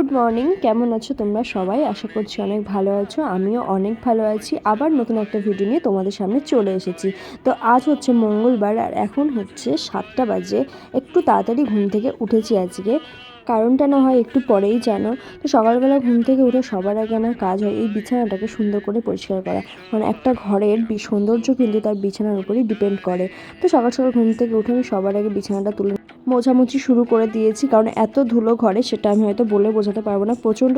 Good morning, কেমন আছো তোমরা সবাই? আশা করছি অনেক ভালো আছো। আমিও অনেক ভালো আছি। আবার নতুন একটা ভিডিও নিয়ে তোমাদের সামনে চলে এসেছি। তো আজ হচ্ছে মঙ্গলবার আর এখন হচ্ছে 7টা বাজে। একটু তাড়াতাড়ি ঘুম থেকে উঠেছি আজকে, কারণটা না হয় একটু পরেই জানো। তো সকালবেলা ঘুম থেকে উঠে সবার আগে আমার কাজ হয় এই বিছানাটাকে সুন্দর করে পরিষ্কার করা। কারণ একটা ঘরের সৌন্দর্য কিন্তু তার বিছানার উপরই ডিপেন্ড করে। তো সকাল সকাল ঘুম থেকে উঠে আমি সবার আগে বিছানাটা তুলে মোছামুছি শুরু করে দিয়েছি, কারণ এত ধুলো ঘরে সেটা আমি হয়তো বলে বোঝাতে পারবো না, প্রচণ্ড।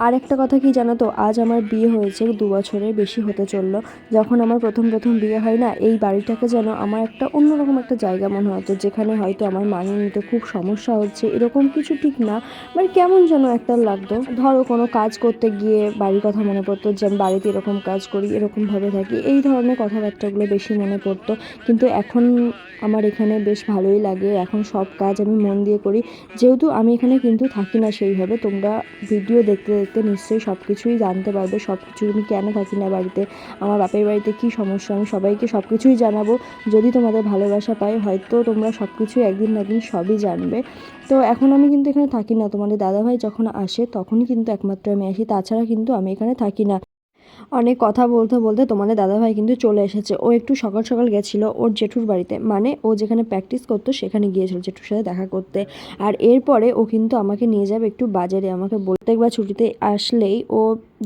আর একটা কথা কি জানো তো, আজ আমার বিয়ে হয়েছে 2 বছরের বেশি হতে চললো। যখন আমার প্রথম বিয়ে হয় না, এই বাড়িটাকে যেন আমার একটা অন্যরকম একটা জায়গা মনে হতো, যেখানে হয়তো আমার মানিয়ে নিতে খুব সমস্যা হচ্ছে এরকম কিছু ঠিক না, মানে কেমন যেন একটা লাগতো। ধরো কোনো কাজ করতে গিয়ে বাড়ির কথা মনে পড়তো, যে আমি বাড়িতে এরকম কাজ করি, এরকমভাবে থাকি, এই ধরনের কথাবার্তাগুলো বেশি মনে পড়তো। কিন্তু এখন আমার এখানে বেশ ভালোই লাগে, এখন সব কাজ আমি মন দিয়ে করি। যেহেতু আমি এখানে কিন্তু থাকি না সেইভাবে, তোমরা ভিডিও দেখতে দেখতে নিশ্চয়ই সব কিছুই জানতে পারবে, সব কিছু আমি কেন থাকি না বাড়িতে, আমার বাপের বাড়িতে কী সমস্যা, আমি সবাইকে সব কিছুই জানাবো। যদি তোমাদের ভালোবাসা পাই হয়তো তোমরা সব কিছুই একদিন না একদিন সবই জানবে। তো এখন আমি কিন্তু এখানে থাকি না, তোমাদের দাদাভাই যখন আসে তখনই কিন্তু একমাত্র আমি আসি, তাছাড়া কিন্তু আমি এখানে থাকি না। অনেক কথা বলতে বলতে তোমাদের দাদাভাই কিন্তু চলে এসেছে। ও একটু সকাল সকাল গেছিলো ওর জেঠুর বাড়িতে, মানে ও যেখানে প্র্যাকটিস করতো সেখানে গিয়েছিল জেঠুর সাথে দেখা করতে। আর এরপরে ও কিন্তু আমাকে নিয়ে যাবে একটু বাজারে। আমাকে প্রত্যেকবার ছুটিতে আসলেই ও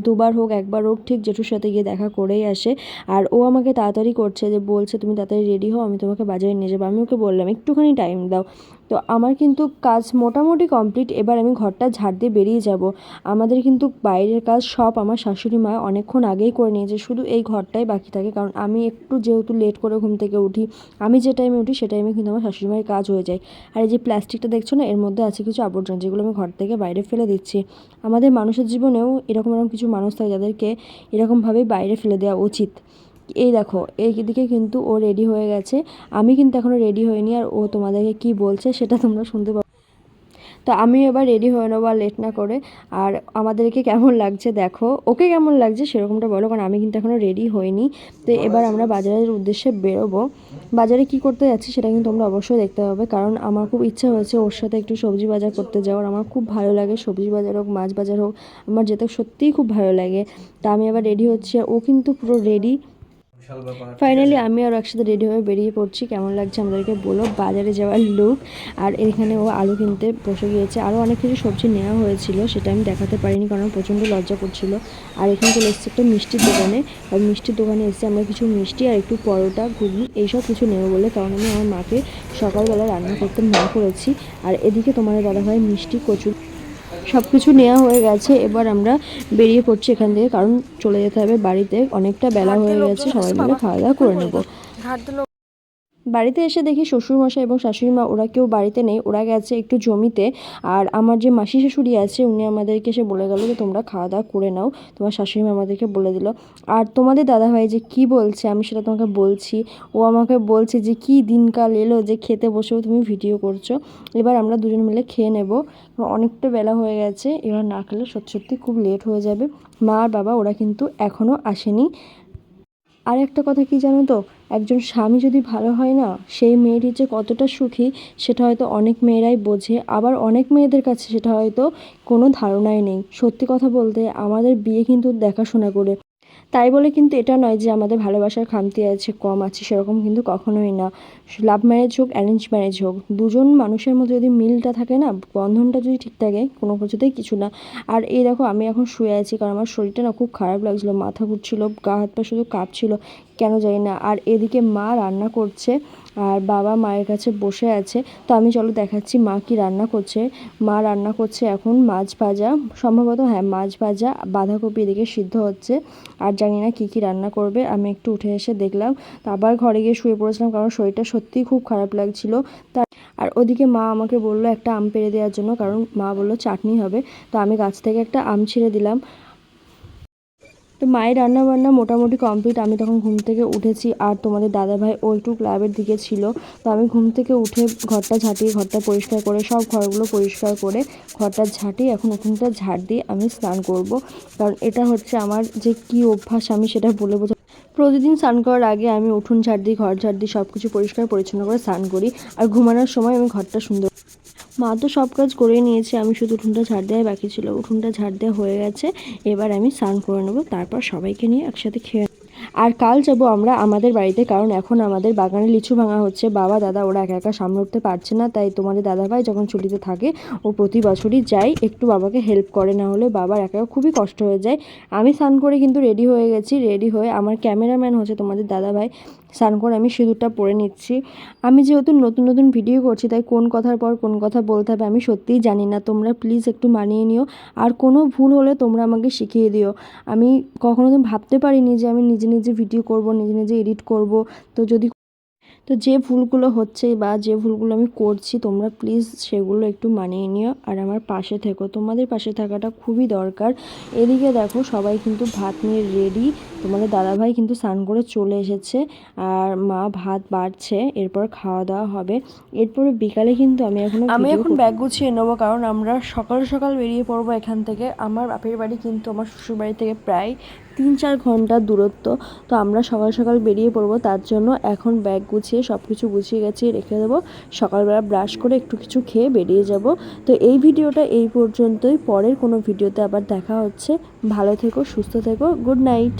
দুবার হোক একবার হোক ঠিক জেঠুর সাথে গিয়ে দেখা করেই আসে। আর ও আমাকে তাড়াতাড়ি করছে, যে বলছে তুমি তাড়াতাড়ি রেডি হও, আমি তোমাকে বাজারে নিয়ে যাবো। আমি ওকে বললাম একটুখানি টাইম দাও। তো আমার কিন্তু কাজ মোটামুটি কমপ্লিট, এবার আমি ঘরটা ঝাড় দিয়ে বেরিয়ে যাব। আমাদের কিন্তু বাইরের কাজ সব আমার শাশুড়ি মা অনেকক্ষণ আগেই করে নিয়েছে, শুধু এই ঘরটাই বাকি থাকে। কারণ আমি একটু যেহেতু লেট করে ঘুম থেকে উঠি, আমি যে টাইমে উঠি সে টাইমে কিন্তু আমার শাশুড়ি মায়ের কাজ হয়ে যায়। আর এই যে প্লাস্টিকটা দেখছো না, এর মধ্যে আছে কিছু আবর্জনা, যেগুলো আমি ঘর থেকে বাইরে ফেলে দিচ্ছি। আমাদের মানুষের জীবনেও এরকম কিছু মানুষ থাকে যাদেরকে এরকমভাবেই বাইরে ফেলে দেওয়া উচিত। এই দেখো এইদিকে কিন্তু ও রেডি হয়ে গেছে, আমি কিন্তু এখনও রেডি হইনি। আর ও তোমাদেরকে কি বলছে সেটা তোমরা শুনতে পাবো। তো আমি এবার রেডি হয়ে নেবো আর লেট না করে। আর আমাদেরকে কেমন লাগছে দেখো, ওকে কেমন লাগছে সেরকমটা বলো, কারণ আমি কিন্তু এখনও রেডি হইনি। তো এবার আমরা বাজারের উদ্দেশ্যে বেরোবো। বাজারে কি করতে যাচ্ছি সেটা কিন্তু তোমরা অবশ্যই দেখতে পাবে, কারণ আমার খুব ইচ্ছা হয়েছে ওর সাথে একটু সবজি বাজার করতে যাওয়ার। আমার খুব ভালো লাগে সবজি বাজার হোক মাছ বাজার হোক, আমার যেতে সত্যিই খুব ভালো লাগে। তা আমি এবার রেডি হচ্ছি, ও কিন্তু পুরো রেডি। ফাইনালি আমি আর একসাথে রেডি হয়ে বেরিয়ে পড়ছি। কেমন লাগছে আমাদেরকে বলো বাজারে যাওয়ার লুক। আর এখানে ও আলু কিনতে বসে গিয়েছে, আরও অনেক কিছু সবজি নেওয়া হয়েছিল, সেটা আমি দেখাতে পারিনি কারণ প্রচণ্ড লজ্জা করছিল। আর এখানে চলে এসেছে একটা মিষ্টির দোকানে, আর মিষ্টির দোকানে এসে আমরা কিছু মিষ্টি আর একটু পরোটা ঘুগনি এইসব কিছু নেবো বলে, কারণ আমি আমার মাকে সকালবেলা রান্না করতে না করেছি। আর এদিকে তোমাদের দাদাভাই মিষ্টি কচুর সব কিছু নেওয়া হয়ে গেছে। এবার আমরা বেরিয়ে পড়ছি এখান থেকে, কারণ চলে যেতে হবে বাড়িতে, অনেকটা বেলা হয়ে গেছে, সবাই মিলে খাওয়া দাওয়া করে নেবো। বাড়িতে এসে দেখি শ্বশুরমশাই এবং শাশুড়ি মা ওরা কেউ বাড়িতে নেই, ওরা গেছে একটু জমিতে। আর আমার যে মাসি শাশুড়ি আছে উনি আমাদেরকে এসে বলে গেল যে তোমরা খাওয়া দাওয়া করে নাও, তোমার শাশুড়ি মা আমাদেরকে বলে দিল। আর তোমাদের দাদাভাই যে কি বলছে আমি সেটা তোমাকে বলছি। ও আমাকে বলছে যে কি দিনকাল এলো যে খেতে বসেও তুমি ভিডিও করছো। এবার আমরা দুজন মিলে খেয়ে নেব, অনেকটা বেলা হয়ে গেছে, এবার না খেলে সত্যি সত্যি খুব লেট হয়ে যাবে। মা আর বাবা ওরা কিন্তু এখনও আসেনি। আর একটা কথা কি জানো তো, একজন স্বামী যদি ভালো হয় না, সেই মেয়েটি যে কতটা সুখী সেটা হয়তো অনেক মেয়েরাই বোঝে, আবার অনেক মেয়েদের কাছে সেটা হয়তো কোনো ধারণাই নেই। সত্যি কথা বলতে আমাদের বিয়ে কিন্তু দেখাশোনা করে, তাই বলে কিন্তু এটা নয় যে আমাদের ভালোবাসার খামতি আছে, কম আছে, সেরকম কিন্তু কখনোই না। লাভ ম্যারেজ হোক অ্যারেঞ্জ ম্যারেজ হোক, দুজন মানুষের মধ্যে যদি মিলটা থাকে না, বন্ধনটা যদি ঠিক থাকে, কোনো কিছুতেই কিছু না। আর এই দেখো আমি এখন শুয়ে আছি, কারণ আমার শরীরটা না খুব খারাপ লাগছিলো, মাথা ঘুরছিল, গা হাত পা শুধু কাঁপছিল, কেন জানি না। আর এদিকে মা রান্না করছে আর বাবা মায়ের কাছে বসে আছে। তো আমি চলো দেখাচ্ছি মা কি রান্না করছে। মা রান্না করছে এখন মাছ ভাজা, সম্ভবত হ্যাঁ মাছ ভাজা, বাঁধাকপি এদিকে সিদ্ধ হচ্ছে। আর জানি না কী কী রান্না করবে। আমি একটু উঠে এসে দেখলাম, তো আবার ঘরে গিয়ে শুয়ে পড়েছিলাম, কারণ শরীরটা সত্যিই খুব খারাপ লাগছিল। আর ওদিকে মা আমাকে বললো একটা আম পেড়ে দেওয়ার জন্য, কারণ মা বললো চাটনি হবে। তো আমি গাছ থেকে একটা আম ছিঁড়ে দিলাম। তো মায়ের রান্না বান্না মোটামুটি কমপ্লিট। আমি তখন ঘুম থেকে উঠেছি, আর তোমাদের দাদাভাই ও একটু ক্লাবের দিকে ছিল। তো আমি ঘুম থেকে উঠে ঘরটা ঝাঁটিয়ে, ঘরটা পরিষ্কার করে, সব ঘরগুলো পরিষ্কার করে ঘরটা ঝাঁটিয়ে এখন উঠোনটা ঝাড় দিয়ে আমি স্নান করব। কারণ এটা হচ্ছে আমার যে কী অভ্যাস আমি সেটা বলে বোঝা, প্রতিদিন স্নান করার আগে আমি উঠোন ঝাড় দিই, ঘর ঝাড় দিই, সব কিছু পরিষ্কার পরিচ্ছন্ন করে স্নান করি। আর ঘুমানোর সময় আমি ঘরটা সুন্দর মা তো সব কাজ করে নিয়েছে, আমি শুধু উঠোনটা ঝাড় দেওয়াই বাকি ছিল। উঠোনটা ঝাড় দেওয়া হয়ে গেছে, এবার আমি স্নান করে নেবো, তারপর সবাইকে নিয়ে একসাথে খেয়ে। আর কাল যাব আমরা আমাদের বাড়িতে, কারণ এখন আমাদের বাগানে লিচু ভাঙা হচ্ছে। বাবা দাদা ওরা একা একা সামলে উঠতে পারছে না, তাই তোমাদের দাদাভাই যখন ছুটিতে থাকে ও প্রতি বছরই যায়, একটু বাবাকে হেল্প করে, না হলে বাবার একা খুবই কষ্ট হয়ে যায়। আমি স্নান করে কিন্তু রেডি হয়ে গেছি, রেডি হয়ে আমার ক্যামেরাম্যান হচ্ছে তোমাদের দাদাভাই। স্নান করে আমি সিঁদুরটা পরে নিচ্ছি। আমি যেহেতু নতুন নতুন ভিডিও করছি, তাই কোন কথার পর কোন কথা বলতে হবে আমি সত্যিই জানি না, তোমরা প্লিজ একটু মানিয়ে নিও। আর কোনো ভুল হলে তোমরা আমাকে শিখিয়ে দিও। আমি কখনো তো ভাবতে পারিনি যে আমি নিজে নিজে ভিডিও করব, নিজে নিজে এডিট করব। তো যদি তো যে ভুলগুলো হচ্ছে বা যে ভুলগুলো আমি করছি, তোমরা প্লিজ সেগুলো একটু মানিয়ে নিও আর আমার পাশে থেকো। তোমাদের পাশে থাকাটা খুবই দরকার। এদিকে দেখো সবাই কিন্তু ভাত নিয়ে রেডি। তোমাদের দাদাভাই কিন্তু স্নান করে চলে এসেছে, আর মা ভাত বাড়ছে, এরপর খাওয়া দাওয়া হবে। এরপরে বিকালে কিন্তু আমি এখন ব্যাগ গুছিয়ে নেবো, কারণ আমরা সকাল সকাল বেরিয়ে পড়বো এখান থেকে। আমার বাপের বাড়ি কিন্তু আমার শ্বশুর বাড়ি থেকে প্রায় 3-4 ঘন্টার দূরত্ব। তো আমরা সকাল সকাল বেরিয়ে পড়বো, তার জন্য এখন ব্যাগ গুছিয়ে সব কিছু গুছিয়ে গেছি রেখে দেবো। সকালবেলা ব্রাশ করে একটু কিছু খেয়ে বেরিয়ে যাব। তো এই ভিডিওটা এই পর্যন্তই, পরের কোনো ভিডিওতে আবার দেখা হচ্ছে। ভালো থেকো, সুস্থ থেকো, গুড নাইট।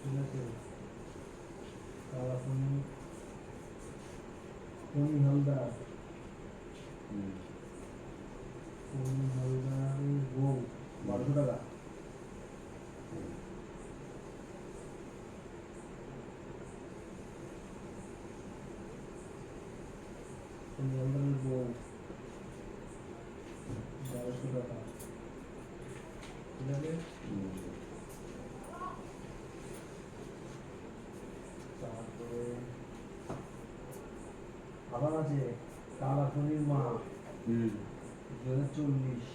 ঠিক আছে, কালাকুনি কোনি হালদার, কোনি হালদার বউ 1200 টাকা। কোনি হালদারের বউ 1200 টাকা। ঠিক আছে, তারপরে আবার আছে কালাকুনির মা 2040।